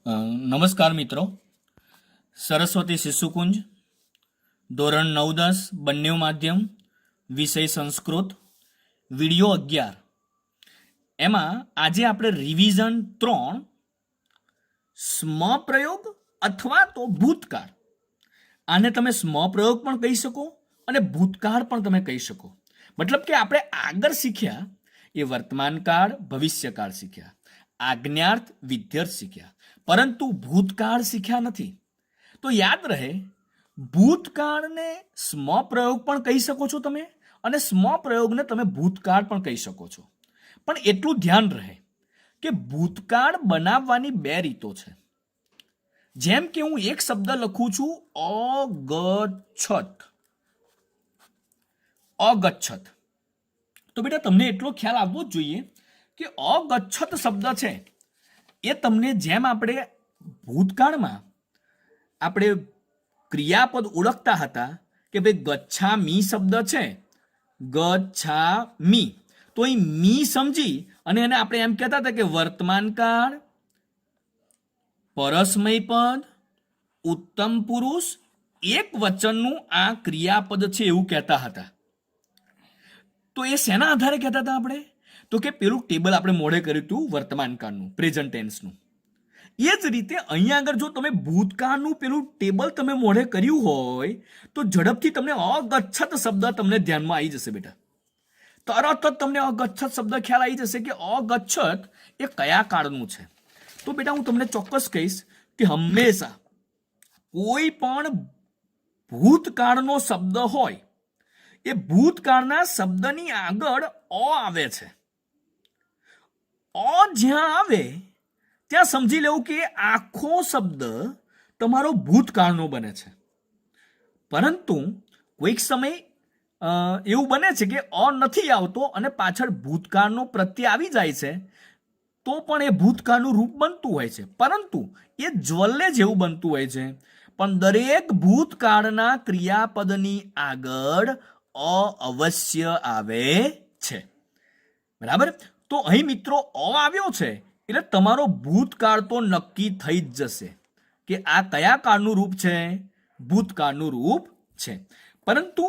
નમસ્કાર મિત્રો, સરસ્વતી શિશુકુંજ ધોરણ 9-10 બંને માધ્યમ વિષય સંસ્કૃત વિડિયો 11 એમાં આજે આપણે રિવિઝન 3 સ્મપ્રયોગ અથવા તો ભૂતકાળ, આને તમે સ્મપ્રયોગ પણ કહી શકો અને ભૂતકાળ પણ તમે કહી શકો. મતલબ કે આપણે આગળ શીખ્યા એ વર્તમાનકાળ ભવિષ્યકાળ શીખ્યા, આજ્ઞાર્થ વિધ્યર્થ શીખ્યા, પરંતુ ભૂતકાળ શીખ્યા નથી. તો યાદ રહે, ભૂતકાળને સ્મપ્રયોગ પણ કહી શકો છો તમે અને સ્મપ્રયોગને તમે ભૂતકાળ પણ કહી શકો છો. પણ એટલું ધ્યાન રહે કે ભૂતકાળ બનાવવાની બે રીતો છે. જેમ કે હું એક શબ્દ લખું છું અગચ્છત, અગચ્છત, તો બેટા તમને એટલો ખ્યાલ આવવો જ જોઈએ કે અગચ્છત શબ્દ છે એ તમને જેમ આપણે ભૂતકાળમાં આપણે ક્રિયાપદ ઓળખતા હતા કે ભાઈ ગચ્છામી શબ્દ છે, ગચ્છામી, તો એ મી સમજી અને એને આપણે એમ કહેતા હતા કે વર્તમાનકાળ, પરસ્મય પદ, ઉત્તમ પુરુષ, એક વચનનું આ ક્રિયાપદ છે એવું કહેતા હતા. તો એ શેના આધારે કહેતા હતા આપણે? તો કે પેલું ટેબલ આપણે મોઢે કર્યું હતું વર્તમાનકાળનું, પ્રેઝન્ટ ટેન્સનું. એ જ રીતે અહીંયા આગળ જો તમે ભૂતકાળનું પેલું ટેબલ તમે મોઢે કર્યું હોય તો ઝડપથી તમને અગચ્છત શબ્દ તમને ધ્યાનમાં આવી જશે બેટા. તરત જ તમને અગચ્છત શબ્દ ખ્યાલ આવી જશે કે અગચ્છત એ કયા કાળનું છે. તો બેટા હું તમને ચોક્કસ કહીશ કે હંમેશા કોઈ પણ ભૂતકાળનો શબ્દ હોય એ ભૂતકાળના શબ્દની આગળ અ આવે છે. અ જ્યાં આવે ત્યાં સમજી લેવું કે આખો શબ્દ તમારો ભૂતકાળનો બને છે. પરંતુ કોઈક સમય એવું બને છે કે અ નથી આવતો અને પાછળ ભૂતકાળનો પ્રત્યય આવી જાય છે, તો પણ એ ભૂતકાળનું રૂપ બનતું હોય છે, પરંતુ એ જ્વલ્લે જેવું બનતું હોય છે. પણ દરેક ભૂતકાળના ક્રિયાપદની આગળ અ અવશ્ય આવે છે. બરાબર? તો અહીં મિત્રો અ આવ્યો છે એટલે તમારો ભૂતકાળ તો નક્કી થઈ જ જશે કે આ કયા કાળનું રૂપ છે? ભૂતકાળનું રૂપ છે. પરંતુ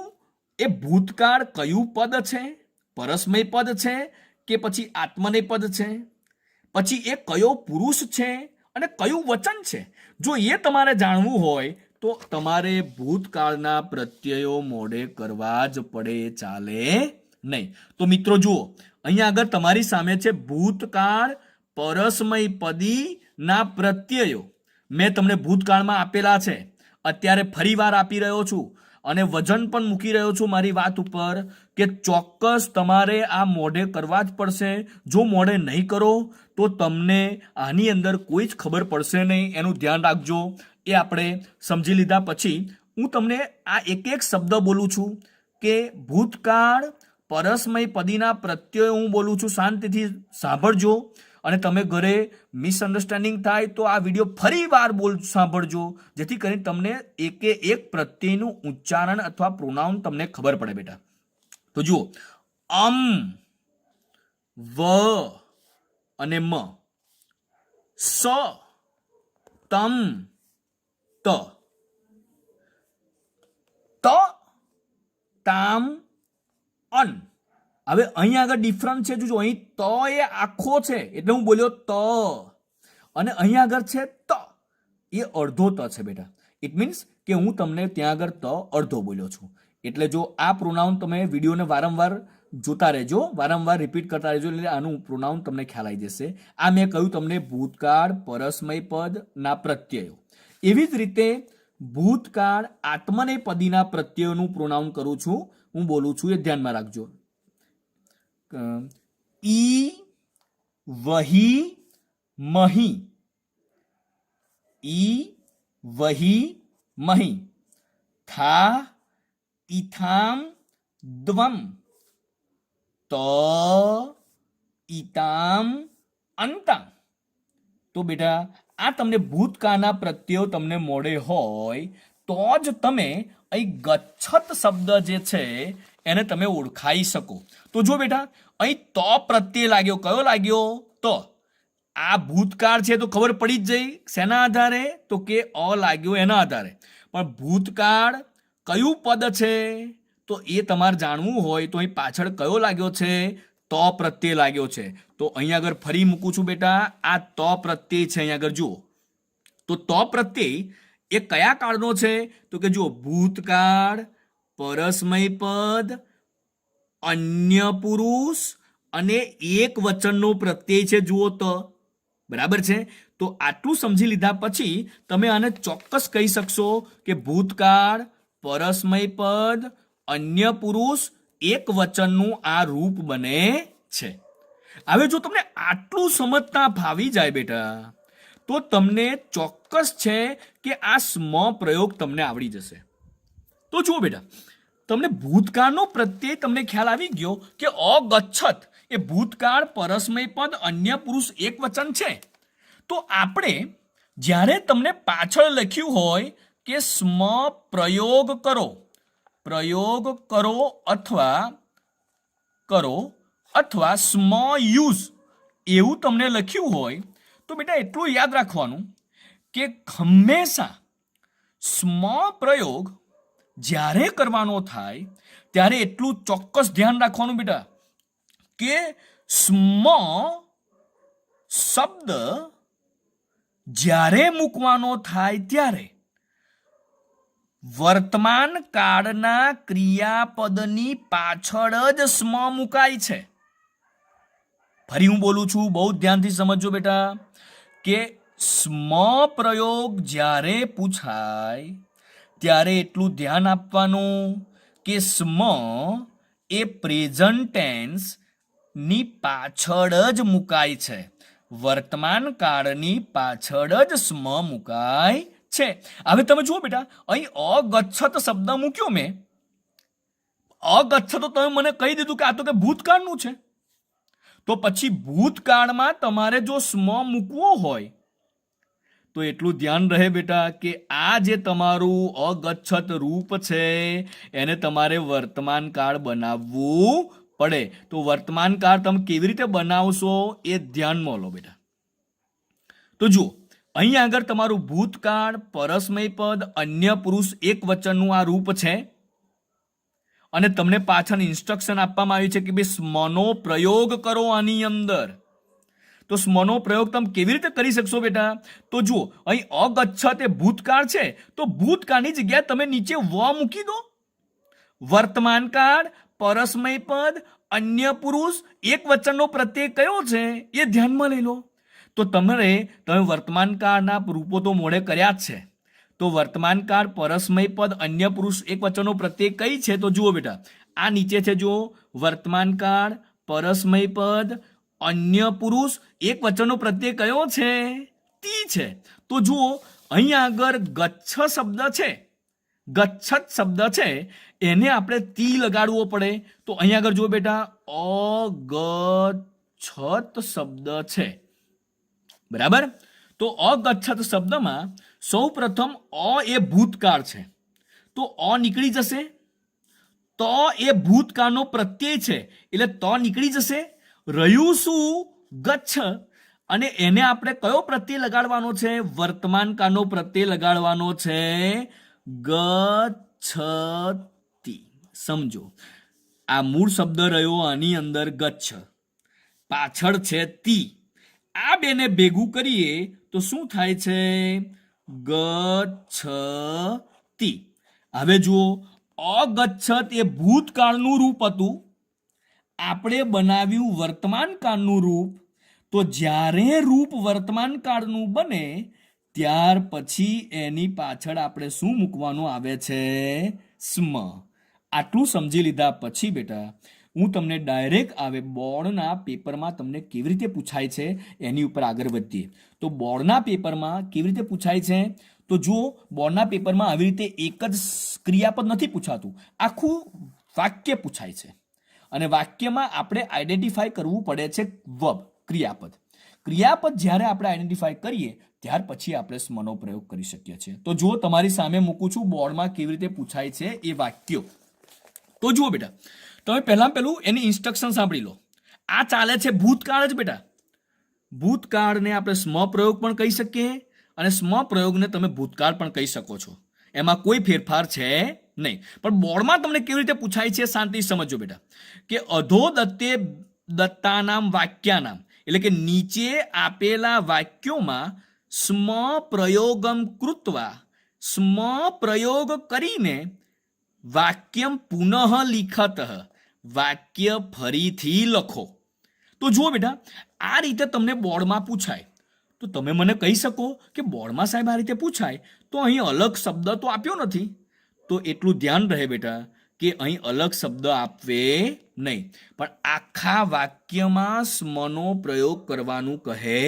એ ભૂતકાળ કયું પદ છે? પરસ્મય પદ છે કે પછી આત્મનેય પદ છે? પછી એ કયો પુરુષ છે અને કયું વચન છે? જો એ તમારે જાણવું હોય તો તમારે ભૂતકાળના પ્રત્યયો મોઢે કરવા જ પડે, ચાલે નહીં. તો મિત્રો જુઓ, અહીંયા આગળ તમારી સામે છે ભૂતકાળ પરસ્મય પદી ના પ્રત્યયો. મેં તમને ભૂતકાળમાં આપેલા છે, અત્યારે ફરીવાર આપી રહ્યો છું અને વજન પણ મૂકી રહ્યો છું મારી વાત ઉપર કે ચોક્કસ તમારે આ મોઢે કરવા જ પડશે. જો મોઢે નહીં કરો તો તમને આની અંદર કોઈ જ ખબર પડશે નહીં, એનું ધ્યાન રાખજો. એ આપણે સમજી લીધા પછી હું તમને આ એક એક શબ્દ બોલું છું કે ભૂતકાળ પરસ્મય પદીના પ્રત્યયો હું બોલું છું, શાંતિથી સાંભળજો. અને તમે ઘરે મિસઅન્ડરસ્ટેન્ડિંગ થાય તો આ વિડીયો ફરી વાર સાંભળજો, જેથી કરીને તમને એકે એક પ્રત્યયનું ઉચ્ચારણ અથવા પ્રોનાઉન તમને ખબર પડે બેટા. તો જુઓ, વ અને મ, સ, તમ, ત, તામ, અન. હવે અહીંયા આગળ ડિફરન્સ છે. જોજો, અહીં ત એ આખો છે એટલે હું બોલ્યો ત, અને અહીંયા આગળ છે ત, એ અડધો ત છે બેટા. ઇટ મીન્સ કે હું તમને ત્યાં આગળ ત અડધો બોલ્યો છું. એટલે જો આ પ્રોનાઉન તમે વિડીયોને વારંવાર જોતા રહેજો, વારંવાર રિપીટ કરતા રહેજો, એટલે આનું પ્રોનાઉન તમને ખ્યાલ આવી જશે. આ મેં કહ્યું તમને ભૂતકાળ પરસ્મય પદ ના પ્રત્યયો. એવી જ રીતે ભૂતકાળ આત્મનેય પદીના પ્રત્યયોનું પ્રોનાઉન કરું છું, હું બોલું છું, એ ધ્યાનમાં રાખજો. ઈ, વહી, મહી, ઈ, વહી, મહી, થા, ઈથામ, દ્વમ, ત, ઈતામ, અંતામ. તો બેટા આ તમને ભૂતકાળના પ્રત્યયો તમને મોડે હોય તો જ તમે અહીં ગચ્છત શબ્દ જે છે એને તમે ઓળખાઈ શકો. તો જો બેટા અહીં ત પ્રત્યય લાગ્યો, કયો લાગ્યો? ત. આ ભૂતકાળ છે તો ખબર પડી જ જઈ શેના આધારે, તો કે અ લાગ્યો એના આધારે. પણ ભૂતકાળ કયું પદ છે તો એ તમારે જાણવું હોય તો અહીં પાછળ કયો લાગ્યો છે, તો પ્રત્યય લાગ્યો છે. તો અહીંયા આગળ ફરી મૂકું છું બેટા, આ તો પ્રત્યય છે. અહીંયા આગળ જુઓ તો પ્રત્યય એ કયા કાળનો છે, તો કે જુઓ ભૂતકાળ, પરસ્મય પદ, અન્ય પુરુષ અને એક વચનનો પ્રત્યય છે. જુઓ તો બરાબર છે. તો આટલું સમજી લીધા પછી તમે આને ચોક્કસ કહી શકશો કે ભૂતકાળ, પરસ્મય પદ, અન્ય પુરુષ, એક વચનનું આ રૂપ બને છે. હવે જો તમને આટલું સમજતા ફાવી જાય બેટા તો તમને ચોક્કસ છે કે આ સ્મ પ્રયોગ તમને આવડી જશે. તો જુઓ બેટા, તમને ભૂતકાળનો પ્રત્યય તમને ખ્યાલ આવી ગયો કે અગચ્છત એ ભૂતકાળ, પરસ્મય પદ, અન્ય પુરુષ, એક વચન છે. તો આપણે જ્યારે તમને પાછળ લખ્યું હોય કે સ્મ પ્રયોગ કરો, પ્રયોગ કરો અથવા સ્મ યુઝ એવું તમને લખ્યું હોય તો બેટા એટલું યાદ રાખવાનું કે હંમેશા સ્મ પ્રયોગ જ્યારે કરવાનો થાય ત્યારે એટલું ચોક્કસ ધ્યાન રાખવાનું બેટા કે સ્મ શબ્દ જ્યારે મૂકવાનો થાય ત્યારે વર્તમાન કાળના ક્રિયાપદની પાછળ જ સ્મ મુકાય છે. ફરી હું બોલું છું, બહુ ધ્યાનથી સમજજો બેટા કે સ્મ પ્રયોગ જ્યારે પૂછાય ત્યારે એટલું ધ્યાન આપવાનું કે સ્મ એ પ્રેઝન્ટ ટેન્સ ની પાછળ જ મુકાય છે, વર્તમાન કાળની પાછળ જ સ્મ મુકાય છે. હવે તમે જુઓ બેટા, અહીં અગચ્છત શબ્દ મૂક્યો મેં. અગચ્છત તો તમે મને કહી દીધું કે આ તો કે ભૂતકાળનું છે. તો પછી ભૂતકાળમાં તમારે જો સ્મ મૂકવો હોય તો એટલું ધ્યાન રહે બેટા કે આ જે તમારું અગચ્છત રૂપ છે એને તમારે વર્તમાન કાળ બનાવવું પડે. તો વર્તમાન કાળ તમે કેવી રીતે બનાવશો એ ધ્યાનમાં લો બેટા. તો જુઓ, અહીં આગળ તમારું ભૂતકાળ, પરસ્મય પદ, અન્ય પુરુષ, એક વચનનું આ રૂપ છે અને તમને પાછળ ઇન્સ્ટ્રક્શન આપવામાં આવ્યું છે કે ભાઈ સ્મનો પ્રયોગ કરો આની અંદર. તો સ્મનો પ્રયોગ તમે કેવી રીતે કરી શકશો બેટા? તો જુઓ, અહીં અગચ્છત એ ભૂતકાળ છે તો ભૂતકાળની જગ્યાએ તમે નીચે વ મૂકી દો. વર્તમાન કાળ, પરસ્મય પદ, અન્ય પુરુષ, એક વચનનો પ્રત્યય કયો છે એ ધ્યાનમાં લઈ લો. તો તમે વર્તમાન કાળના રૂપો તો મોડે કર્યા જ છે. તો વર્તમાન કાળ, પરસ્મય પદ, અન્ય પુરુષ, એક વચનનો પ્રત્યય કઈ છે? તો જુઓ બેટા, આ નીચે છે જુઓ, વર્તમાન કાળ, પરસ્મય પદ, અન્ય પુરુષ, એક વચનનો પ્રત્યય કયો છે? તી છે. તો જુઓ, અહીં આગળ ગચ્છ શબ્દ છે, ગચ્છત શબ્દ છે, એને આપણે તી લગાડવો પડે. તો અહીં આગળ જુઓ બેટા, અગચ્છત શબ્દ છે. બરાબર? તો અગચ્છત શબ્દમાં સૌ પ્રથમ અ એ ભૂતકાળ છે તો અ નીકળી જશે. તો એ ભૂતકાળનો પ્રત્યય છે એટલે તો નીકળી જશે. રહ્યું શું? ગચ્છ. અને એને આપણે કયો પ્રત્યય લગાડવાનો છે? વર્તમાન કાળનો પ્રત્યય લગાડવાનો છે, ગચ્છતિ. સમજો, આ મૂળ શબ્દ રહ્યો આની અંદર ગચ્છ, પાછળ છે તી. આ બેને ભેગું કરીએ તો શું થાય છે? ગચ્છતિ. હવે જુઓ, અગચ્છત એ ભૂતકાળનું રૂપ હતું, આપણે બનાવ્યું વર્તમાન કાળનું રૂપ. તો જ્યારે રૂપ વર્તમાન કાળનું બને ત્યાર પછી એની પાછળ આપણે શું મૂકવાનું આવે છે? સ્મ. આટલું સમજી લીધા પછી બેટા હું તમને ડાયરેક્ટ આવે બોર્ડના પેપરમાં તમને કેવી રીતે પૂછાય છે એની ઉપર આગળ વધીએ. તો બોર્ડના પેપરમાં કેવી રીતે પૂછાય છે? તો જુઓ, બોર્ડના પેપરમાં આવી રીતે એક જ ક્રિયાપદ નથી પૂછાતું, આખું વાક્ય પૂછાય છે. અને વાક્યમાં આપણે આઈડેન્ટિફાય કરવું પડે છે વર્બ, ક્રિયાપદ. ક્રિયાપદ જ્યારે આપણે આઈડેન્ટિફાય કરીએ ત્યાર પછી આપણે સ્મનો પ્રયોગ કરી શકીએ છીએ. તો જુઓ, તમારી સામે મૂકું છું બોર્ડમાં કેવી રીતે પૂછાય છે એ વાક્યો. તો જુઓ બેટા, તમે પહેલું એની ઇન્સ્ટ્રક્શન સાંભળી લો. આ ચાલે છે ભૂતકાળ જ બેટા. ભૂતકાળને આપણે સ્મ પ્રયોગ પણ કહી શકીએ અને સ્મ પ્રયોગને તમે ભૂતકાળ પણ કહી શકો છો. એમાં કોઈ ફેરફાર છે નહીં. પણ બોર્ડમાં તમને કેવી રીતે પૂછાય છે શાંતિ સમજો બેટા, કે અધો દત્તે દત્તાનામ વાક્યાનામ, એટલે કે નીચે આપેલા વાક્યોમાં સ્મ પ્રયોગમ કૃત્વા, સ્મ પ્રયોગ કરીને વાક્યમ પુનઃ લિખત, વાક્ય ફરીથી લખો. તો જુઓ બેટા, આ રીતે તમને બોર્ડમાં પૂછાય તો તમે મને કહી શકો કે બોર્ડમાં સાહેબ આ રીતે પૂછાય તો અહીં અલગ શબ્દ તો આપ્યો નથી. તો એટલું ધ્યાન રહે બેટા કે અહીં અલગ શબ્દ આપવે નહીં, પણ આખા વાક્યમાં સ્મનો પ્રયોગ કરવાનું કહે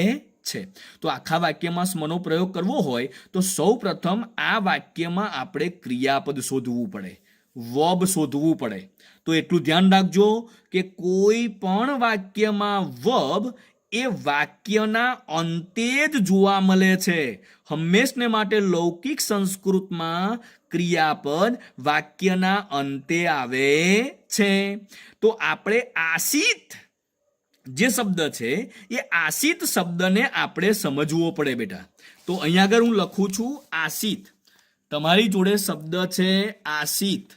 છે. તો આખા વાક્યમાં સ્મનો પ્રયોગ કરવો હોય તો સૌ પ્રથમ આ વાક્યમાં આપણે ક્રિયાપદ શોધવું પડે, વર્બ શોધવું પડે. તો એટલું ધ્યાન રાખજો કે કોઈ પણ વાક્યમાં વર્બ એ વાક્યના અંતે જ જોવા મળે છે. હંમેશને માટે લૌકિક સંસ્કૃતમાં ક્રિયાપદ વાક્યના અંતે આવે છે. તો આપણે આસિત જે શબ્દ છે એ આસિત શબ્દને આપણે સમજવો પડે બેટા. તો અહીંયા આગળ હું લખું છું આસિત, તમારી જોડે શબ્દ છે આસિત.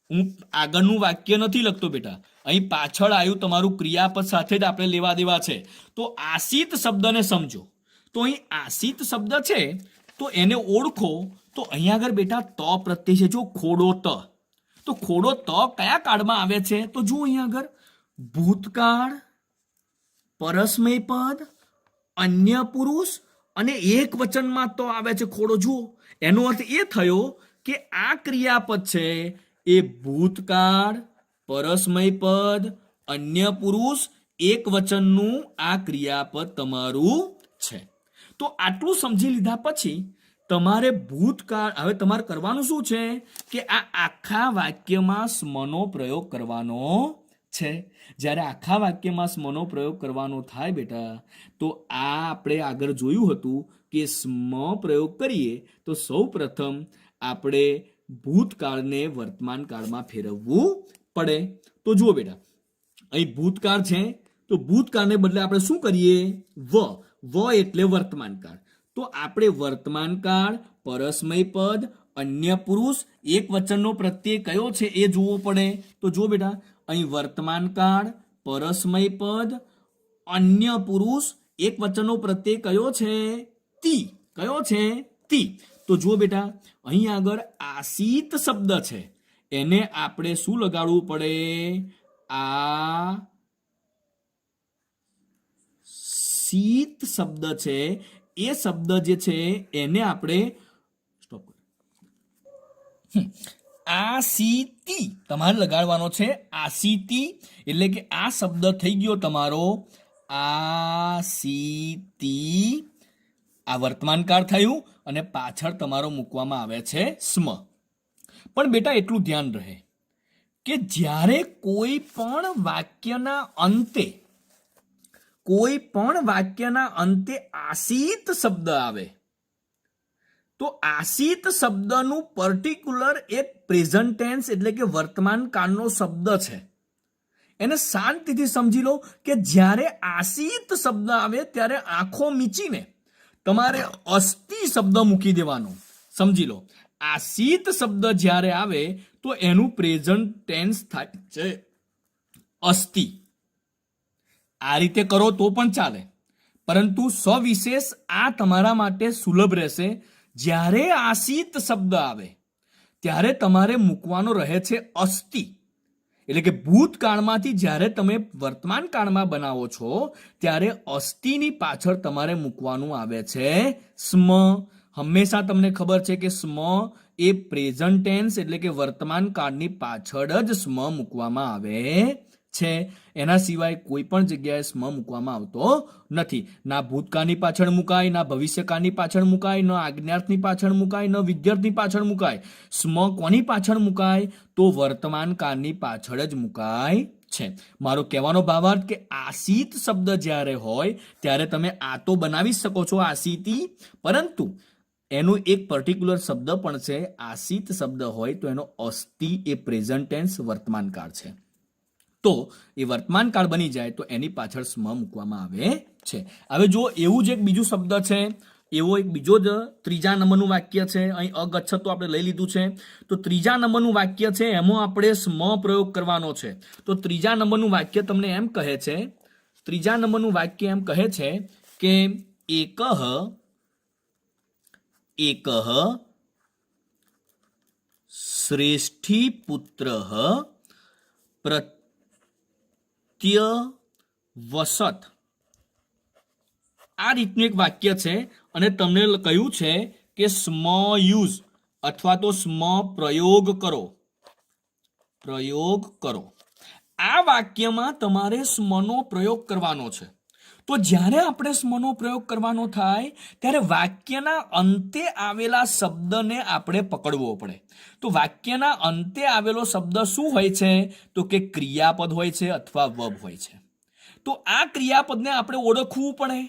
હું આગળનું વાક્ય નથી લખતો બેટા, અહીં પાછળ આવ્યું તમારું ક્રિયાપદ સાથે જ આપણે લેવા દેવા છે. તો આસિત શબ્દને સમજો. તો અહીં આસિત શબ્દ છે તો એને ઓળખો. તો અહીંયા આગળ બેટા ત પ્રત્યય છે, જો ખોડો ત. તો ખોડો ત કયા કાળમાં આવે છે? તો જો અહીંયા આગળ ભૂતકાળ, પરસ્મય પદ, અન્ય પુરુષ અને એક વચનમાં તો આવે છે ખોડો. જુઓ, એનો અર્થ એ થયો કે આ ક્રિયાપદ છે એ ભૂતકાળ, પરસ્મય પદ, અન્ય પુરુષ, એક વચનનું આ ક્રિયાપદ તમારું છે. તો આટલું સમજી લીધા પછી તમારે ભૂતકાળ, હવે તમારે કરવાનું શું છે કે આ આખા વાક્યમાં સ્મનો પ્રયોગ કરવાનો છે. જ્યારે આખા વાક્યમાં સ્મનો પ્રયોગ કરવાનો થાય બેટા, તો આ આપણે આગળ જોયું હતું કે સ્મ પ્રયોગ કરીએ તો સૌ પ્રથમ આપણે ભૂતકાળને વર્તમાન કાળમાં ફેરવવું પડે. તો જુઓ બેટા, અહીં ભૂતકાળ છે તો ભૂતકાળને બદલે આપણે શું કરીએ? વ એટલે વર્તમાન કાળ. તો આપણે વર્તમાન કાળ, પરસ્મય પદ, અન્ય પુરુષ, એક વચનનો પ્રત્યય કયો છે એ જોવો પડે. તો જુઓ બેટા, અહીં વર્તમાન કાળ, પરસ્મય પદ, અન્ય પુરુષ, એક વચનનો પ્રત્યય કયો છે? તી. કયો છે? તી. તો જુઓ બેટા, અહીં આગળ આસિત શબ્દ છે, એને આપણે શું લગાડવું પડે? આ શીત શબ્દ છે, એ શબ્દ જે છે એને આપણે સ્ટોપ આસિતી તમારે લગાડવાનો છે. આસિતી એટલે કે આ શબ્દ થઈ ગયો તમારો આસિતી. આ વર્તમાન કાળ થયું અને પાછળ તમારો મૂકવામાં આવે છે સ્મ. પણ બેટા એટલું ધ્યાન રહે કે જ્યારે કોઈ પણ વાક્યના અંતે આસિત શબ્દ આવે તો આસિત શબ્દનું પર્ટિક્યુલર એક પ્રેઝન્ટ ટેન્સ એટલે કે વર્તમાન કાળનો શબ્દ છે. એને શાંતિથી સમજી લો કે જ્યારે આસિત શબ્દ આવે ત્યારે આંખો મીચીને તમારે અસ્થિ શબ્દ મૂકી દેવાનો. સમજી લો, આસિત શબ્દ જ્યારે આવે તો એનું પ્રેઝન્ટ ટેન્સ થાય છે અસ્થિ. આ રીતે કરો તો પણ ચાલે, પરંતુ સવિશેષ આ તમારા માટે સુલભ રહેશે. જ્યારે આસિત શબ્દ આવે ત્યારે તમારે મૂકવાનો રહે છે અસ્થિ. એટલે કે ભૂતકાળમાંથી જ્યારે તમે વર્તમાન કાળમાં બનાવો છો ત્યારે અસ્થિની પાછળ તમારે મૂકવાનું આવે છે સ્મ. હંમેશા તમને ખબર છે કે સ્મ એ પ્રેઝન્ટ ટેન્સ એટલે કે વર્તમાન કાળની પાછળ જ સ્મ મૂકવામાં આવે છે. એના સિવાય કોઈ પણ જગ્યાએ સ્મ મૂકવામાં આવતો નથી. ના ભૂતકાળની પાછળ મુકાય, ના ભવિષ્યકાળની પાછળ મુકાય, ન આજ્ઞાર્થની પાછળ મુકાય, ન વિદ્યાર્થની પાછળ મુકાય. સ્મ કોની પાછળ મુકાય? તો વર્તમાન કાળની પાછળ જ મુકાય છે. મારો કહેવાનો ભાવાર્થ કે આસિત શબ્દ જ્યારે હોય ત્યારે તમે આ તો બનાવી શકો છો આસિતી, પરંતુ એનું એક પર્ટિક્યુલર શબ્દ પણ છે. આસિત શબ્દ હોય તો એનો અસ્થિ એ પ્રેઝન્ટ ટેન્સ વર્તમાન કાળ છે. તો એ વર્તમાન કાળ બની જાય તો એની પાછળ સ્મ મૂકવામાં આવે છે. હવે જો એવું જ એક બીજું શબ્દ છે, એવો એક બીજો જ ત્રીજા નંબરનું વાક્ય છે. અહીં અગચ્છ તો આપણે લઈ લીધું છે, તો ત્રીજા નંબરનું વાક્ય છે એમાં આપણે સ્મ પ્રયોગ કરવાનો છે. તો ત્રીજા નંબરનું વાક્ય તમને એમ કહે છે, ત્રીજા નંબરનું વાક્ય એમ કહે છે કે એકઃ એકઃ શ્રેષ્ઠી પુત્ર પ્રત્યવસત. આ રીતનું એક વાક્ય છે અને તમને કહ્યું છે કે સ્મ યુઝ અથવા તો સ્મ પ્રયોગ કરો, પ્રયોગ કરો. આ વાક્યમાં તમારે સ્મનો પ્રયોગ કરવાનો છે. તો જ્યારે આપણે સ્મનો પ્રયોગ કરવાનો થાય ત્યારે વાક્યના અંતે આવેલા શબ્દને આપણે પકડવો પડે. તો વાક્યના અંતે આવેલો શબ્દ શું હોય છે? તો કે ક્રિયાપદ હોય છે અથવા વર્બ હોય છે. તો આ ક્રિયાપદને આપણે ઓળખવું પડે.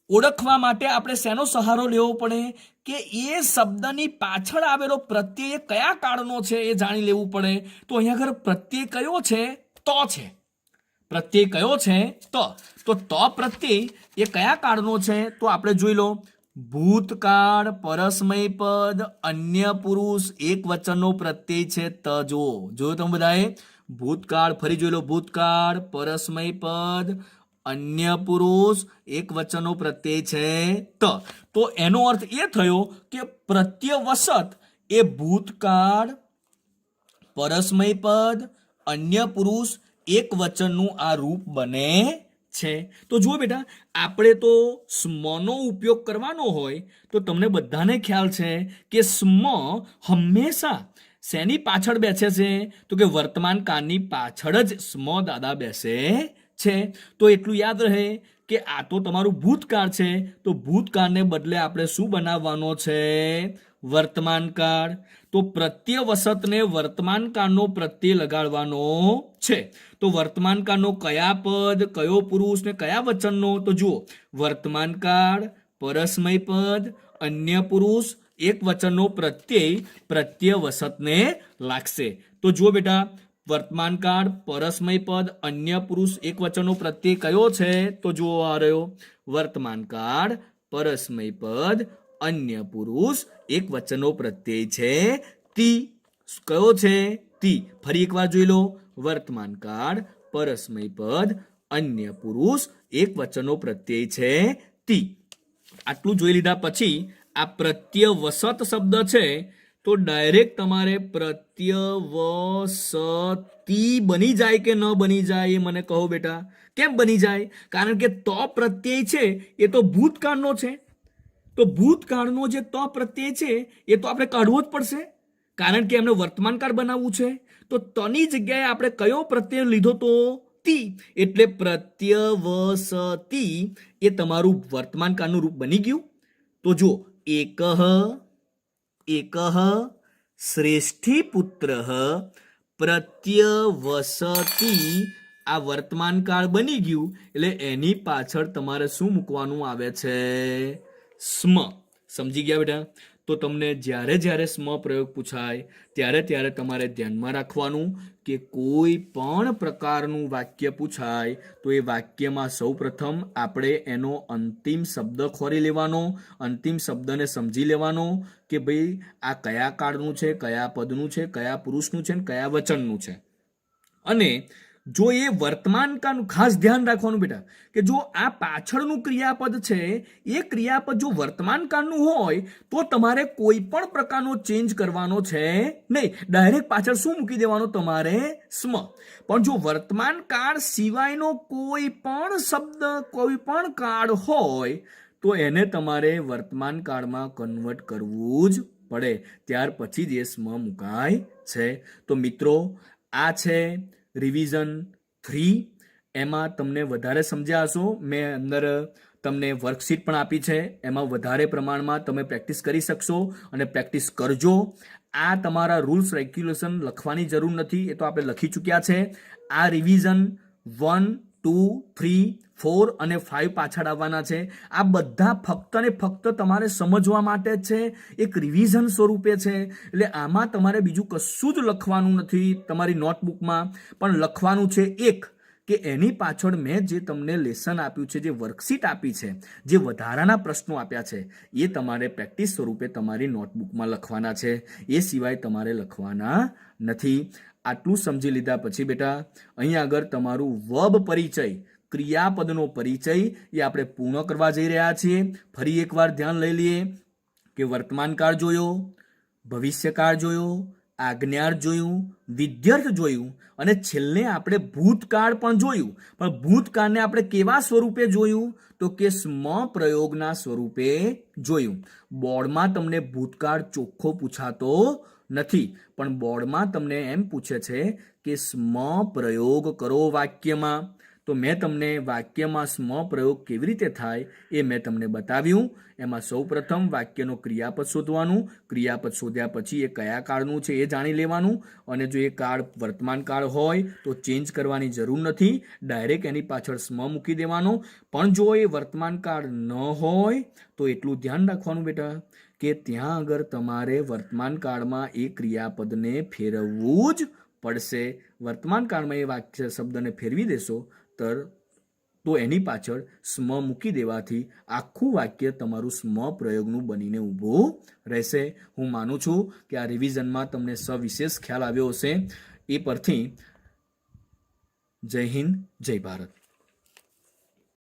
ઓળખવા માટે આપણે શેનો સહારો લેવો પડે? કે એ શબ્દની પાછળ આવેલો પ્રત્યય કયા કાળનો છે એ જાણી લેવું પડે. તો અહીંયા આગળ પ્રત્યય કયો છે? તો છે. પ્રત્યય કયો છે? તો પ્રત્યય એ કયા કાળનો છે? તો આપણે જોઈ લો, ભૂતકાળ, પરસ્મય પદ, અન્ય પુરુષ, એક વચનનો પ્રત્યય છે ત. જોયું તમે બધાએ? ભૂતકાળ, ફરી જોઈ લો, ભૂતકાળ, પરસ્મય પદ, અન્ય પુરુષ, એક વચનનો પ્રત્યય છે ત. તો એનો અર્થ એ થયો કે પ્રત્યવસત એ ભૂતકાળ, પરસ્મય પદ, અન્ય પુરુષ, એક વચનનું આ રૂપ બને છે. તો જુઓ બેટા, આપણે તો સ્મનો ઉપયોગ કરવાનો હોય તો તમને બધાને ખ્યાલ છે કે સ્મ હંમેશા શેની પાછળ બેસે છે? તો કે વર્તમાન કાળની પાછળ જ સ્મ દાદા બેસે છે. તો એટલું યાદ રહે કે આ તો તમારું ભૂતકાળ છે, તો ભૂતકાળને બદલે આપણે શું બનાવવાનો છે? વર્તમાન કાળ. તો પ્રત્યવસતને વર્તમાન કાળનો પ્રત્યય લગાડવાનો છે. તો વર્તમાન કાળનો કયા પદ, કયો પુરુષ ને કયા વચનનો? તો જુઓ, વર્તમાન કાળ, પરસ્મય પદ, અન્ય પુરુષ, એક વચનનો પ્રત્યય પ્રત્યવસતને લાગશે. તો જુઓ બેટા, વર્તમાન કાળ, પરસ્મય પદ, અન્ય પુરુષ, એક વચનનો પ્રત્યય કયો છે? તો જુઓ આ રહ્યો, વર્તમાન કાળ, પરસ્મય પદ, અન્ય પુરુષ, એક વચનનો પ્રત્યય છે તી. કયો છે? તી. ફરી એકવાર જોઈ લો, વર્તમાન કાળ, પરસ્મય પદ, અન્ય પુરુષ, એક વચનનો પ્રત્યય છે તી. આટલું જોઈ લીધા પછી આ પ્રત્યવસત શબ્દ છે તો ડાયરેક્ટ તમારે પ્રત્યવસતી બની જાય કે ન બની જાય એ મને કહો બેટા. કેમ બની જાય? કારણ કે તો પ્રત્યય છે એ તો ભૂતકાળનો છે. તો ભૂતકાળનો જે તો પ્રત્યય છે એ તો આપણે કાઢવો જ પડશે, કારણ કે એમને વર્તમાન કાળ બનાવવું છે. તો તની જગ્યાએ આપણે કયો પ્રત્યય લીધો? તો તી. એટલે પ્રત્યવસતી એ તમારું વર્તમાન કાળનું રૂપ બની ગયું. તો જો એકઃ એકઃ શ્રેષ્ઠી પુત્ર પ્રત્યવસતી, આ વર્તમાન કાળ બની ગયું એટલે એની પાછળ તમારે શું મૂકવાનું આવે છે? સ્મ. સમજી ગયા બેટા? તો તમને જ્યારે જ્યારે સ્મ પ્રયોગ પૂછાય ત્યારે તમારે ધ્યાનમાં રાખવાનું કે કોઈ પણ પ્રકારનું વાક્ય પૂછાય તો એ વાક્યમાં સૌ પ્રથમ આપણે એનો અંતિમ શબ્દ ખોરી લેવાનો, અંતિમ શબ્દને સમજી લેવાનો કે ભાઈ આ કયા કાળનું છે, કયા પદનું છે, કયા પુરુષનું છે, કયા વચનનું છે. અને જો એ વર્તમાન કાળનું ખાસ ધ્યાન રાખવાનું બેટા કે જો આ પાછળનું ક્રિયાપદ છે એ ક્રિયાપદ જો વર્તમાન કાળનું હોય તો તમારે કોઈ પણ પ્રકારનો ચેન્જ કરવાનો છે નહીં. ડાયરેક્ટ પાછળ શું મૂકી દેવાનો? તમારે સ્મ. પણ જો વર્તમાન કાળ સિવાયનો કોઈ પણ શબ્દ, કોઈ પણ કાળ હોય તો એને તમારે વર્તમાન કાળમાં કન્વર્ટ કરવું જ પડે. ત્યાર પછી જ એ સ્મ મુકાય છે. તો મિત્રો, આ છે રિવિઝન 3. એમાં તમને વધારે સમજ્યા હશો. મેં અંદર તમને વર્કશીટ પણ આપી છે, એમાં વધારે પ્રમાણમાં તમે પ્રેક્ટિસ કરી શકશો અને પ્રેક્ટિસ કરજો. આ તમારા રૂલ્સ રેગ્યુલેશન લખવાની જરૂર નથી, એ તો આપણે લખી ચૂક્યા છે. આ રિવિઝન 1, 2, 3, 4 અને 5 પાછળ આવવાના છે. આ બધા ફક્ત ને ફક્ત તમારે સમજવા માટે જ છે, એક રિવિઝન સ્વરૂપે છે. એટલે આમાં તમારે બીજું કશું જ લખવાનું નથી તમારી નોટબુકમાં, પણ લખવાનું છે એક કે એની પાછળ મેં જે તમને લેસન આપ્યું છે, જે વર્કશીટ આપી છે, જે વધારાના પ્રશ્નો આપ્યા છે, એ તમારે પ્રેક્ટિસ સ્વરૂપે તમારી નોટબુકમાં લખવાના છે. એ સિવાય તમારે લખવાના નથી. આટલું સમજી લીધા પછી બેટા અહીં આગળ તમારું વર્બ પરિચય, ક્રિયાપદનો પરિચય એ આપણે પૂર્ણ કરવા જઈ રહ્યા છીએ. ફરી એકવાર ધ્યાન લઈ લઈએ કે વર્તમાનકાળ જોયો, ભવિષ્યકાળ જોયો, આજ્ઞાર્થ જોયું, વિધ્યર્થ જોયું અને છેલ્લે આપણે ભૂતકાળ પણ જોયું. પણ ભૂતકાળને આપણે કેવા સ્વરૂપે જોયું? તો કે સ્મ પ્રયોગના સ્વરૂપે જોયું. બોર્ડમાં તમને ભૂતકાળ ચોખ્ખો પૂછાતો નથી, પણ બોર્ડમાં તમને એમ પૂછે છે કે સ્મ પ્રયોગ કરો વાક્યમાં. તો મેં તમને વાક્યમાં સ્મ પ્રયોગ કેવી રીતે થાય એ મેં તમને બતાવ્યું. એમાં સૌપ્રથમ વાક્યનો ક્રિયાપદ શોધવાનું, ક્રિયાપદ શોધ્યા પછી એ કયા કાળનું છે એ જાણી લેવાનું. અને જો એ કાળ વર્તમાન કાળ હોય તો ચેન્જ કરવાની જરૂર નથી, ડાયરેક્ટ એની પાછળ સ્મ મૂકી દેવાનો. પણ જો એ વર્તમાન કાળ ન હોય તો એટલું ધ્યાન રાખવાનું બેટા કે ત્યાં આગળ તમારે વર્તમાન કાળમાં એ ક્રિયાપદને ફેરવવું જ પડશે. વર્તમાન કાળમાં એ વાક્ય શબ્દને ફેરવી દેશો તો એની પાછળ સ્મ મૂકી દેવાથી આખું વાક્ય તમારું સ્મ પ્રયોગનું બનીને ઊભું રહેશે. હું માનું છું કે આ રિવિઝનમાં તમને સવિશેષ ખ્યાલ આવ્યો હશે. એ પરથી જય હિન્દ, જય ભારત.